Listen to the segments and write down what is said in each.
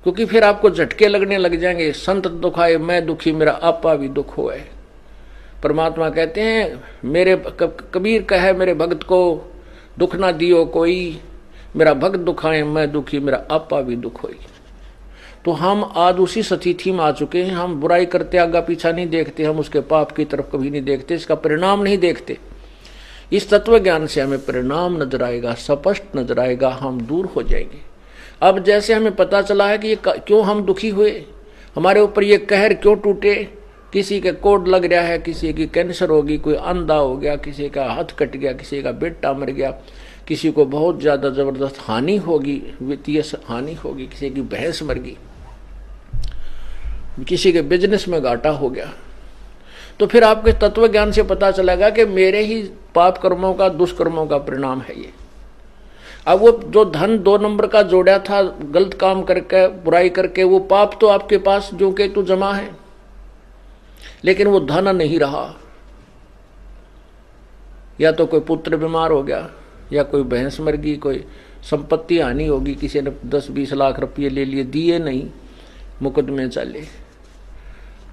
क्योंकि फिर आपको झटके लगने लग जाएंगे। संत दुखाए मैं दुखी, मेरा आपा भी दुख होए। परमात्मा कहते हैं मेरे कबीर कहे मेरे भक्त को दुख ना दियो कोई, मेरा भक्त दुखाए मैं दुखी, मेरा आपा भी दुख होई। तो हम आज उसी स्थिति में आ चुके हैं। हम बुराई करते आगा पीछा नहीं देखते, हम उसके पाप की तरफ कभी नहीं देखते, इसका परिणाम नहीं देखते। इस तत्व ज्ञान से हमें परिणाम नजर आएगा, स्पष्ट नजर आएगा, हम दूर हो जाएंगे। अब जैसे हमें पता चला है कि ये क्यों हम दुखी हुए, हमारे ऊपर ये कहर क्यों टूटे, किसी के कोड लग रहा है, किसी की कैंसर होगी, कोई अंधा हो गया, किसी का हाथ कट गया, किसी का बेटा मर गया, किसी को बहुत ज़्यादा ज़बरदस्त हानि होगी, वित्तीय हानि होगी, किसी की भैंस मर गई, किसी के बिजनेस में घाटा हो गया। तो फिर आपके तत्व ज्ञान से पता चलेगा कि मेरे ही पाप कर्मों का, दुष्कर्मों का परिणाम है ये। अब वो जो धन 2 नंबर का जोड़ा था गलत काम करके, बुराई करके, वो पाप तो आपके पास जो के तो जमा है, लेकिन वो धन नहीं रहा। या तो कोई पुत्र बीमार हो गया, या कोई भैंस मर गई, कोई संपत्ति हानि होगी, किसी ने 10-20 लाख रुपये ले लिए, दिए नहीं, मुकदमे चले।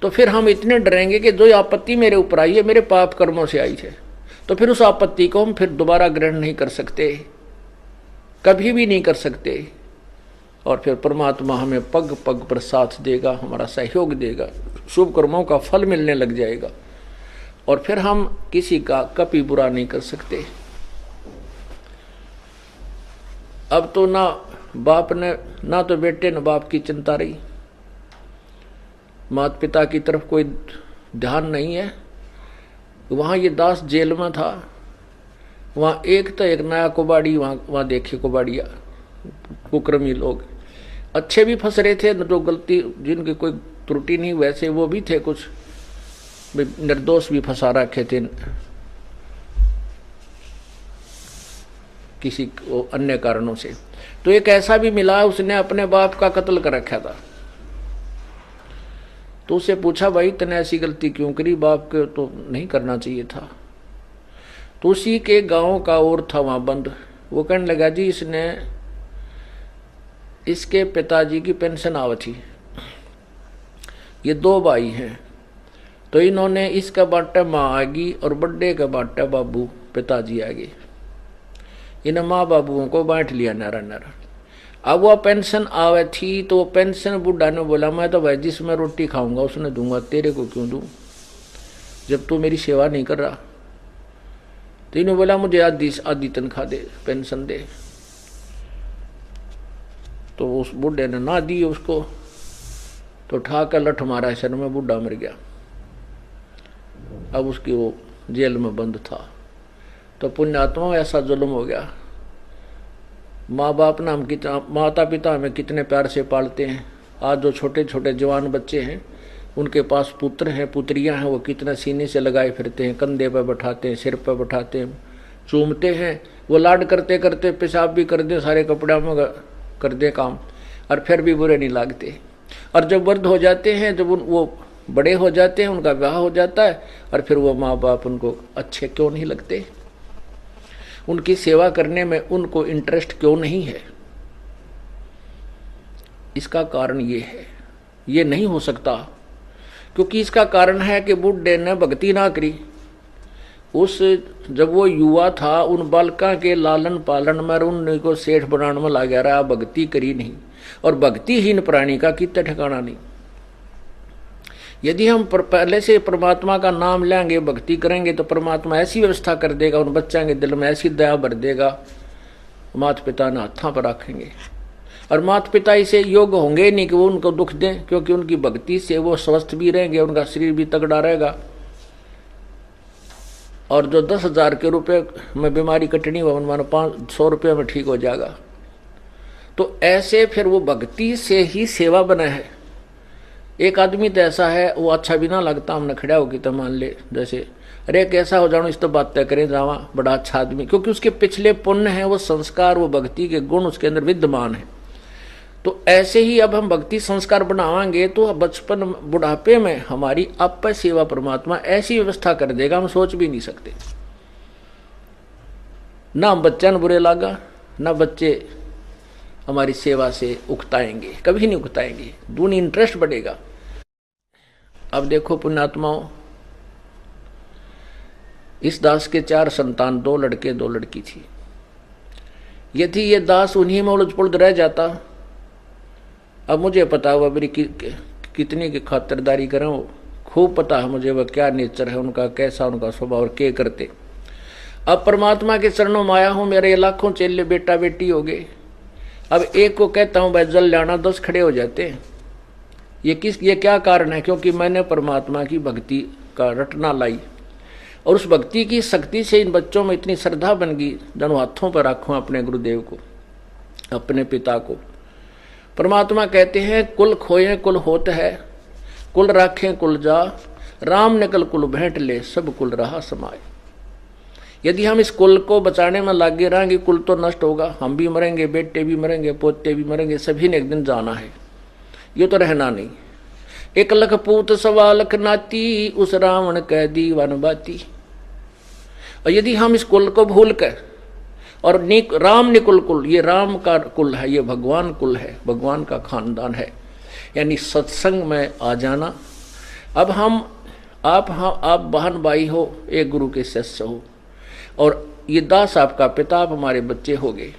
तो फिर हम इतने डरेंगे कि जो आपत्ति मेरे ऊपर आई है मेरे पाप कर्मों से आई है, तो फिर उस आपत्ति को हम फिर दोबारा ग्रहण नहीं कर सकते, कभी भी नहीं कर सकते। और फिर परमात्मा हमें पग पग पर साथ देगा, हमारा सहयोग देगा, शुभ कर्मों का फल मिलने लग जाएगा, और फिर हम किसी का कभी बुरा नहीं कर सकते। अब तो ना बाप ने, ना तो बेटे न बाप की चिंता रही, माता पिता की तरफ कोई ध्यान नहीं है। वहाँ ये दास जेल में था, वहाँ एक तो एक नया कुबाड़ी, वहाँ देखे कुबाड़िया कुक्रमी लोग, अच्छे भी फंस रहे थे, जो गलती जिनकी कोई त्रुटि नहीं वैसे वो भी थे, कुछ निर्दोष भी फंसा रखे थे किसी को अन्य कारणों से। तो एक ऐसा भी मिला, उसने अपने बाप का कत्ल कर रखा था। तो उसे पूछा भाई तने ऐसी गलती क्यों करी, बाप के तो नहीं करना चाहिए था। तो उसी के गांव का और था वहां बंद, वो कहने लगा जी इसने, इसके पिताजी की पेंशन आवत थी, ये 2 भाई हैं, तो इन्होंने इसका बाटा माँ आएगी और बड्डे का बाटा बाबू पिताजी आएगी, इन माँ बाबुओं को बांट लिया नारा नारा। अब वह पेंशन आवे थी, तो पेंशन बुढ़ा ने बोला मैं तो भाई जिसमें रोटी खाऊंगा उसने दूंगा, तेरे को क्यों दूं जब तू मेरी सेवा नहीं कर रहा। तो इन्होंने बोला मुझे आधी तनख्वाह दे, पेंशन दे। तो उस बुढ़े ने ना दी उसको, तो उठा कर लठ मारा सर में, बुढ़ा मर गया। अब उसकी वो जेल में बंद था। तो पुण्यात्मा ऐसा जुल्म हो गया। माँ बाप ना हम कितना, माता पिता हमें कितने प्यार से पालते हैं। आज जो छोटे छोटे जवान बच्चे हैं उनके पास पुत्र हैं, पुत्रियां हैं, वो कितना सीने से लगाए फिरते हैं, कंधे पर बैठाते हैं, सिर पर बैठाते हैं, चूमते हैं। वो लाड करते करते पेशाब भी कर दे, सारे कपड़े में कर दे काम, और फिर भी बुरे नहीं लगते। और जब वृद्ध हो जाते हैं, जब वो बड़े हो जाते हैं, उनका विवाह हो जाता है, और फिर वो माँ बाप उनको अच्छे क्यों नहीं लगते, उनकी सेवा करने में उनको इंटरेस्ट क्यों नहीं है। इसका कारण ये है, ये नहीं हो सकता, क्योंकि इसका कारण है कि बुढ़े ने भक्ति ना करी। उस जब वो युवा था उन बालका के लालन पालन में उनको सेठ बनाने में लग रहा, भक्ति करी नहीं। और भक्तिहीन प्राणी का कितना ठिकाना नहीं। यदि हम पहले से परमात्मा का नाम लेंगे, भक्ति करेंगे, तो परमात्मा ऐसी व्यवस्था कर देगा, उन बच्चों के दिल में ऐसी दया भर देगा, माता पिता ने हाथों पर रखेंगे। और माता पिता इसे योग्य होंगे नहीं कि वो उनको दुख दें, क्योंकि उनकी भक्ति से वो स्वस्थ भी रहेंगे, उनका शरीर भी तगड़ा रहेगा। और जो 10,000 के रुपये में बीमारी कटनी हो, मानो 500 रुपये में ठीक हो जाएगा। तो ऐसे फिर वो भक्ति से ही सेवा बना है। एक आदमी तो ऐसा है, वो अच्छा भी ना लगता, हमने खड़ा होगी तो मान ले जैसे अरे कैसा हो जाओ, इस तो बात तय करें जावा, बड़ा अच्छा आदमी, क्योंकि उसके पिछले पुण्य है, वो संस्कार, वो भक्ति के गुण उसके अंदर विद्यमान है। तो ऐसे ही अब हम भक्ति संस्कार बनावाएंगे तो बचपन बुढ़ापे में हमारी आप सेवा परमात्मा ऐसी व्यवस्था कर देगा, हम सोच भी नहीं सकते। ना हम बच्चों बुरे लगा, ना बच्चे हमारी सेवा से उकताएंगे, कभी नहीं उकताएंगे, दूनी इंटरेस्ट बढ़ेगा। अब देखो पुण्यात्माओं, इस दास के 4 संतान, 2 लड़के 2 लड़की थी। यदि ये दास उन्हीं में उलझ पुलझ रह जाता, अब मुझे पता हुआ मेरी कितनी की खातिरदारी करें, खूब पता है मुझे वह क्या नेचर है उनका, कैसा उनका स्वभाव और क्या करते। अब परमात्मा के चरणों में आया हूं, मेरे लाखों चेले बेटा बेटी हो गए। अब एक को कहता हूं भाई जल लाना, 10 खड़े हो जाते हैं। ये क्या कारण है? क्योंकि मैंने परमात्मा की भक्ति का रटना लाई, और उस भक्ति की शक्ति से इन बच्चों में इतनी श्रद्धा बन गई, दोनों हाथों पर रखूं अपने गुरुदेव को, अपने पिता को। परमात्मा कहते हैं कुल खोए कुल होत है, कुल राखें कुल जा, राम निकल कुल भेंट ले, सब कुल रहा समाए। यदि हम इस कुल को बचाने में लागे रहेंगे, कुल तो नष्ट होगा, हम भी मरेंगे, बेटे भी मरेंगे, पोते भी मरेंगे, सभी ने एक दिन जाना है, ये तो रहना नहीं। 1 लख पूत 1.25 लाख नाती, उस रावण कह दी वन बाती। और यदि हम इस कुल को भूल कर, और राम निकुल कुल, ये राम का कुल है, ये भगवान कुल है, भगवान का खानदान है, यानी सत्संग में आ जाना। अब आप बहन भाई हो, एक गुरु के शिष्य हो, और ये दास आपका पिता, आप हमारे बच्चे हो गए,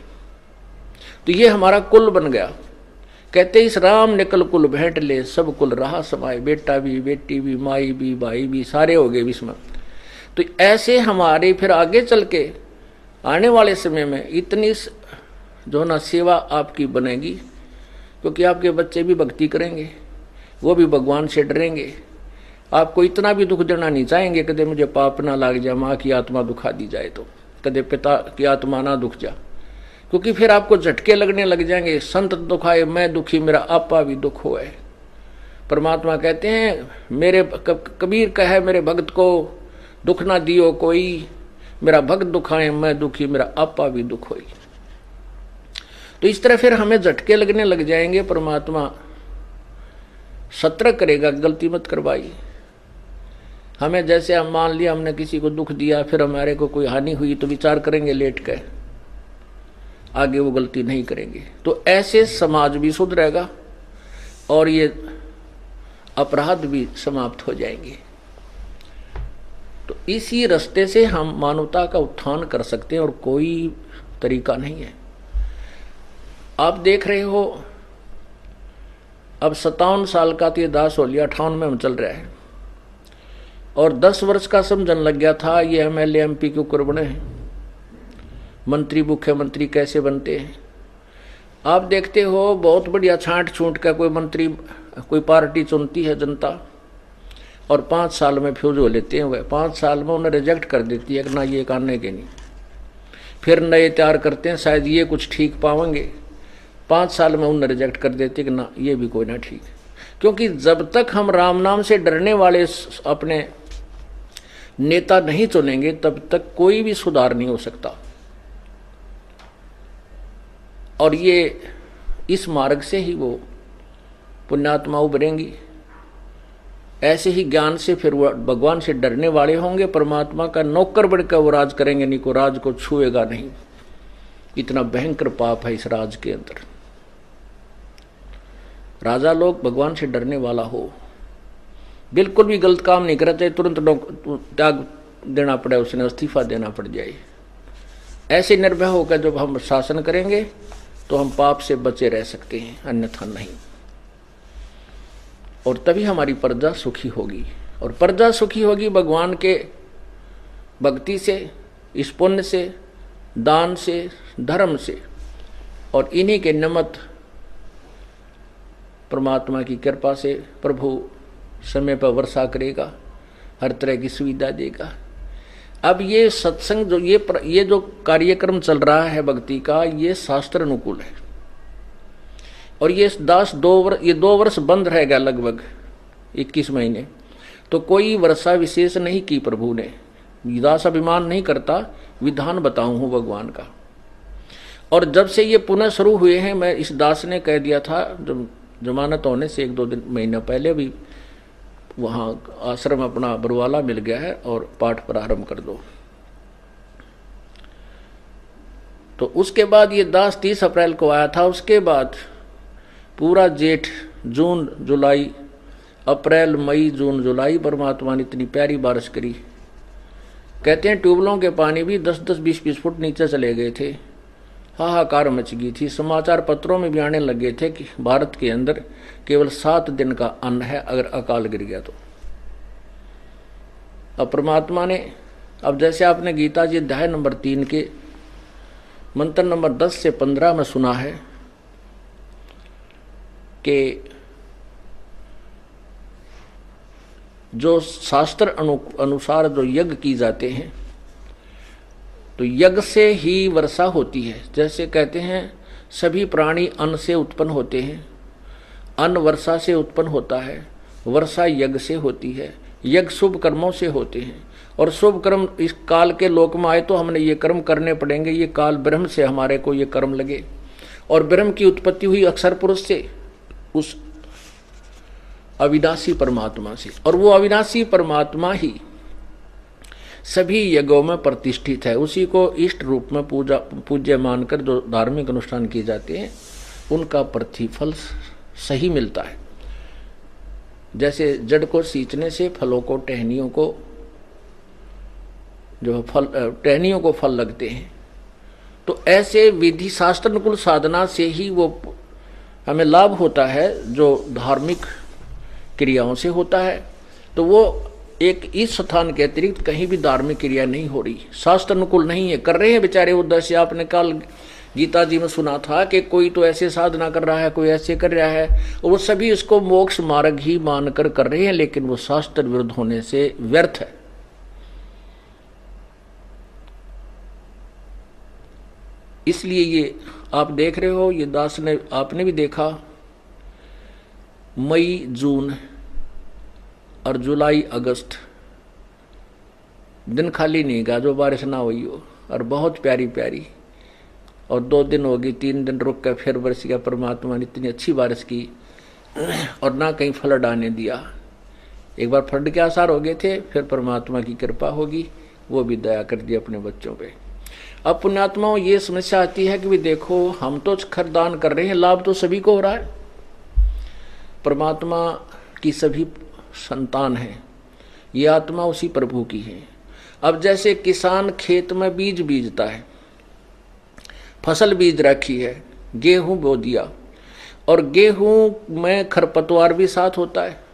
तो ये हमारा कुल बन गया। कहते इस राम निकल कुल भेंट ले, सब कुल रहा समाए, बेटा भी बेटी भी माई भी भाई भी सारे हो गए इसमें। तो ऐसे हमारे फिर आगे चल के आने वाले समय में इतनी जो ना सेवा आपकी बनेगी, क्योंकि आपके बच्चे भी भक्ति करेंगे, वो भी भगवान से डरेंगे, आपको इतना भी दुख देना नहीं चाहेंगे कदे मुझे पाप ना लग जाए, माँ की आत्मा दुखा दी जाए तो, कदे पिता की आत्मा ना दुख जा, क्योंकि फिर आपको झटके लगने लग जाएंगे। संत दुखाए मैं दुखी, मेरा आपा भी दुख होए। परमात्मा कहते हैं मेरे कबीर कहे मेरे भक्त को दुख ना दियो कोई, मेरा भक्त दुखाए मैं दुखी, मेरा आपा भी दुख होई। तो इस तरह फिर हमें झटके लगने लग जाएंगे, परमात्मा सतर्क करेगा, गलती मत करवाई। हमें जैसे हम मान लिया हमने किसी को दुख दिया, फिर हमारे को कोई हानि हुई तो विचार करेंगे लेट कर, आगे वो गलती नहीं करेंगे। तो ऐसे समाज भी सुधरेगा और ये अपराध भी समाप्त हो जाएंगे। तो इसी रास्ते से हम मानवता का उत्थान कर सकते हैं और कोई तरीका नहीं है। आप देख रहे हो अब 57 साल का तो ये दास हो लिया, 58 में हम चल रहे हैं, और 10 वर्ष का समझन लग गया था ये MLA MP क्यों कर बने हैं, मंत्री मुख्यमंत्री कैसे बनते हैं। आप देखते हो बहुत बढ़िया छांट छूट का कोई मंत्री कोई पार्टी चुनती है जनता, और 5 साल में फ्यूज हो लेते हैं, वह 5 साल में उन्हें रिजेक्ट कर देती है कि ना ये करने के नहीं, फिर नए तैयार करते हैं, शायद ये कुछ ठीक पाएंगे, 5 साल में उन्हें रिजेक्ट कर देते कि ना ये भी कोई ना ठीक। क्योंकि जब तक हम राम नाम से डरने वाले अपने नेता नहीं चुनेंगे तब तक कोई भी सुधार नहीं हो सकता। और ये इस मार्ग से ही वो पुण्यात्मा उभरेंगी, ऐसे ही ज्ञान से फिर वो भगवान से डरने वाले होंगे, परमात्मा का नौकर बनकर वो राज करेंगे, नहीं को राज को छुएगा नहीं। इतना भयंकर पाप है इस राज के अंदर। राजा लोग भगवान से डरने वाला हो, बिल्कुल भी गलत काम नहीं करते, तुरंत त्याग देना पड़े, उसने इस्तीफा देना पड़ जाए। ऐसे निर्भय होकर जब हम शासन करेंगे तो हम पाप से बचे रह सकते हैं, अन्यथा नहीं। और तभी हमारी प्रजा सुखी होगी, और प्रजा सुखी होगी भगवान के भक्ति से, इस पुण्य से, दान से, धर्म से, और इन्हीं के निमित्त परमात्मा की कृपा से प्रभु समय पर वर्षा करेगा, हर तरह की सुविधा देगा। अब ये सत्संग जो ये जो कार्यक्रम चल रहा है भक्ति का, ये शास्त्र अनुकूल है, और ये 2 वर्ष बंद रहेगा लगभग 21 महीने। तो कोई वर्षा विशेष नहीं की प्रभु ने, दास अभिमान नहीं करता, विधान बताऊं हूं भगवान का। और जब से ये पुनः शुरू हुए हैं, मैं इस दास ने कह दिया था जब जमानत होने से 1-2 महीने पहले भी, वहाँ आश्रम अपना बरवाला मिल गया है और पाठ प्रारंभ कर दो। तो उसके बाद ये दास 30 अप्रैल को आया था। उसके बाद पूरा जेठ, जून, जुलाई, अप्रैल, मई, जून, जुलाई परमात्मा ने इतनी प्यारी बारिश करी। कहते हैं ट्यूबलों के पानी भी 10-10, 20-20 फुट नीचे चले गए थे। हाहाकार मच गई थी। समाचार पत्रों में भी आने लगे थे कि भारत के अंदर केवल 7 दिन का अन्न है अगर अकाल गिर गया तो। अब परमात्मा ने, अब जैसे आपने गीता जी अध्याय नंबर 3 के मंत्र नंबर 10 से 15 में सुना है कि जो शास्त्र अनुसार जो यज्ञ की जाते हैं तो यज्ञ से ही वर्षा होती है। जैसे कहते हैं सभी प्राणी अन्न से उत्पन्न होते हैं, अन्न वर्षा से उत्पन्न होता है, वर्षा यज्ञ से होती है, यज्ञ शुभ कर्मों से होते हैं और शुभ कर्म इस काल के लोक में आए तो हमने ये कर्म करने पड़ेंगे। ये काल ब्रह्म से हमारे को ये कर्म लगे और ब्रह्म की उत्पत्ति हुई अक्षर पुरुष से, उस अविनाशी परमात्मा से, और वो अविनाशी परमात्मा ही सभी यज्ञों में प्रतिष्ठित है। उसी को इष्ट रूप में पूज्य मानकर जो धार्मिक अनुष्ठान किए जाते हैं उनका प्रतिफल सही मिलता है। जैसे जड़ को सींचने से फलों को, टहनियों को जो फल, टहनियों को फल लगते हैं, तो ऐसे विधि शास्त्र अनुकूल साधना से ही वो हमें लाभ होता है जो धार्मिक क्रियाओं से होता है। तो वो एक इस स्थान के अतिरिक्त कहीं भी धार्मिक क्रिया नहीं हो रही, शास्त्र अनुकूल नहीं है। कर रहे हैं बेचारे उद्देश्य, आपने कल गीता जी में सुना था कि कोई तो ऐसे साधना कर रहा है, कोई ऐसे कर रहा है, और वो सभी इसको मोक्ष मार्ग ही मानकर कर रहे हैं, लेकिन वो शास्त्र विरुद्ध होने से व्यर्थ है। इसलिए ये आप देख रहे हो, ये दास ने, आपने भी देखा, मई, जून और जुलाई, अगस्त दिन खाली नहीं गया जो बारिश ना हुई हो, और बहुत प्यारी प्यारी, और 2 दिन होगी, 3 दिन रुक कर फिर बरस गया। परमात्मा ने इतनी अच्छी बारिश की और ना कहीं फ्लड आने दिया। एक बार फ्लड के आसार हो गए थे, फिर परमात्मा की कृपा होगी, वो भी दया कर दी अपने बच्चों पे। अब पुण्यात्माओं ये समस्या आती है कि भी देखो हम तो खरदान कर रहे हैं, लाभ तो सभी को हो रहा है, परमात्मा की सभी संतान है, ये आत्मा उसी प्रभु की है। अब जैसे किसान खेत में बीज बीजता है, फसल बीज रखी है, गेहूं बो दिया, और गेहूं में खरपतवार भी साथ होता है।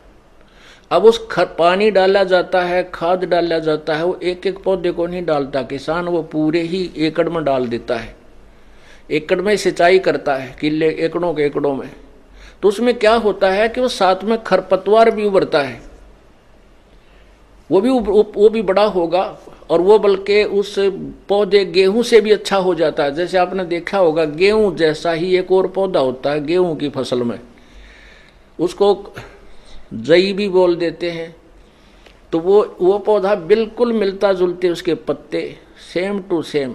अब उस पानी डाला जाता है, खाद डाला जाता है, वो एक एक पौधे को नहीं डालता किसान, वो पूरे ही एकड़ में डाल देता है, एकड़ में सिंचाई करता है, किले एकड़ों के एकड़ों में। तो उसमें क्या होता है कि वो साथ में खरपतवार भी उभरता है, वो भी बड़ा होगा, और वो बल्कि उस पौधे गेहूं से भी अच्छा हो जाता है। जैसे आपने देखा होगा गेहूं जैसा ही एक और पौधा होता है गेहूं की फसल में, उसको जई भी बोल देते हैं। तो वो पौधा बिल्कुल मिलता जुलते, उसके पत्ते सेम टू सेम।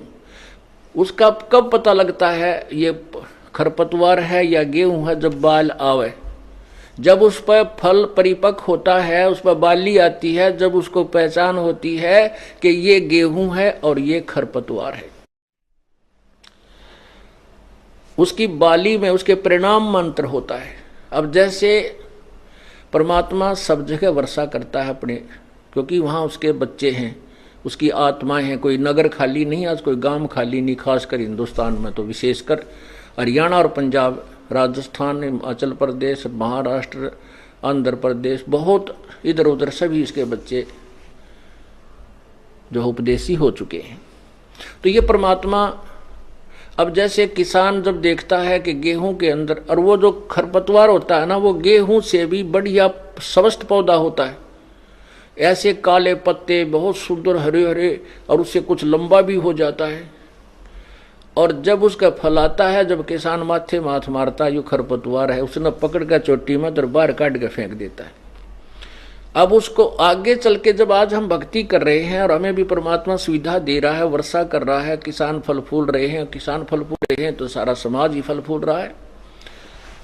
उसका कब पता लगता है ये खरपतवार है या गेहूं है? जब बाल आवे, जब उस पर फल परिपक्व होता है, उस पर बाली आती है, जब उसको पहचान होती है कि ये गेहूं है और ये खरपतवार है। उसकी बाली में उसके परिणाम मंत्र होता है। अब जैसे परमात्मा सब जगह वर्षा करता है अपने, क्योंकि वहाँ उसके बच्चे हैं, उसकी आत्माएं हैं। कोई नगर खाली नहीं, आज कोई गांव खाली नहीं, खासकर हिंदुस्तान में तो विशेषकर हरियाणा और पंजाब, राजस्थान, हिमाचल प्रदेश, महाराष्ट्र, आंध्र प्रदेश, बहुत इधर उधर सभी इसके बच्चे जो उपदेशी हो चुके हैं। तो ये परमात्मा, अब जैसे किसान जब देखता है कि गेहूं के अंदर, और वो जो खरपतवार होता है ना, वो गेहूं से भी बढ़िया स्वस्थ पौधा होता है, ऐसे काले पत्ते बहुत सुंदर हरे हरे, और उससे कुछ लंबा भी हो जाता है। और जब उसका फल आता है, जब किसान माथे माथ मारता है, यो खरपतवार है, उसने पकड़ कर चोटी में तो बाहर काट के फेंक देता है। अब उसको आगे चल के जब आज हम भक्ति कर रहे हैं और हमें भी परमात्मा सुविधा दे रहा है, वर्षा कर रहा है, किसान फल फूल रहे हैं, किसान फल फूल रहे हैं तो सारा समाज ही फल फूल रहा है,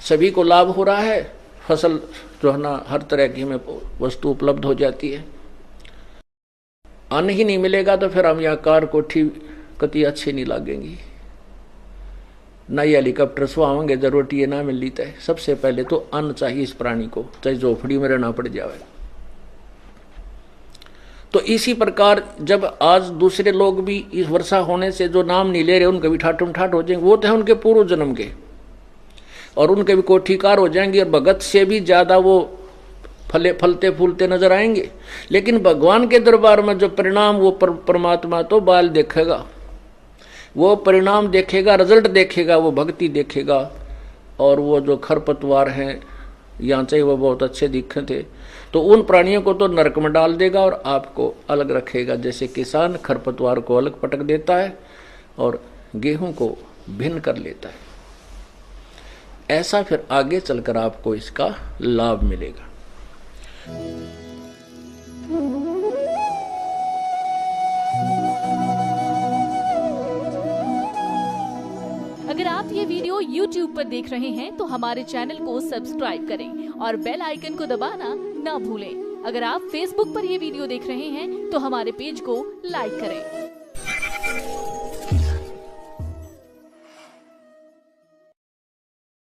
सभी को लाभ हो रहा है, फसल जो है ना हर तरह की हमें वस्तु उपलब्ध हो जाती है। अन्न ही नहीं मिलेगा तो फिर हम यहाँ कार कोठी कति अच्छी नहीं लगेंगी। ना ये हेलीकॉप्टर सुहावेंगे, जब रोटी ये ना मिल ली है। सबसे पहले तो अन्न चाहिए इस प्राणी को, चाहे झोपड़ी में रहना पड़ जाए। तो इसी प्रकार जब आज दूसरे लोग भी इस वर्षा होने से जो नाम नहीं ले रहे उनके भी ठाटम ठाट हो जाएंगे, वो तो है उनके पूर्व जन्म के, और उनके भी कोठीकार हो जाएंगे, और भगत से भी ज्यादा वो फलते फूलते नजर आएंगे। लेकिन भगवान के दरबार में जो परिणाम, वो परमात्मा तो बाल देखेगा, वो परिणाम देखेगा, रिजल्ट देखेगा, वो भक्ति देखेगा। और वो जो खरपतवार हैं, यहाँ चाहे वो बहुत अच्छे दिखे थे, तो उन प्राणियों को तो नरक में डाल देगा और आपको अलग रखेगा। जैसे किसान खरपतवार को अलग पटक देता है और गेहूं को भिन्न कर लेता है, ऐसा फिर आगे चलकर आपको इसका लाभ मिलेगा। अगर आप ये वीडियो YouTube पर देख रहे हैं तो हमारे चैनल को सब्सक्राइब करें और बेल आइकन को दबाना ना भूलें। अगर आप Facebook पर ये वीडियो देख रहे हैं तो हमारे पेज को लाइक करें।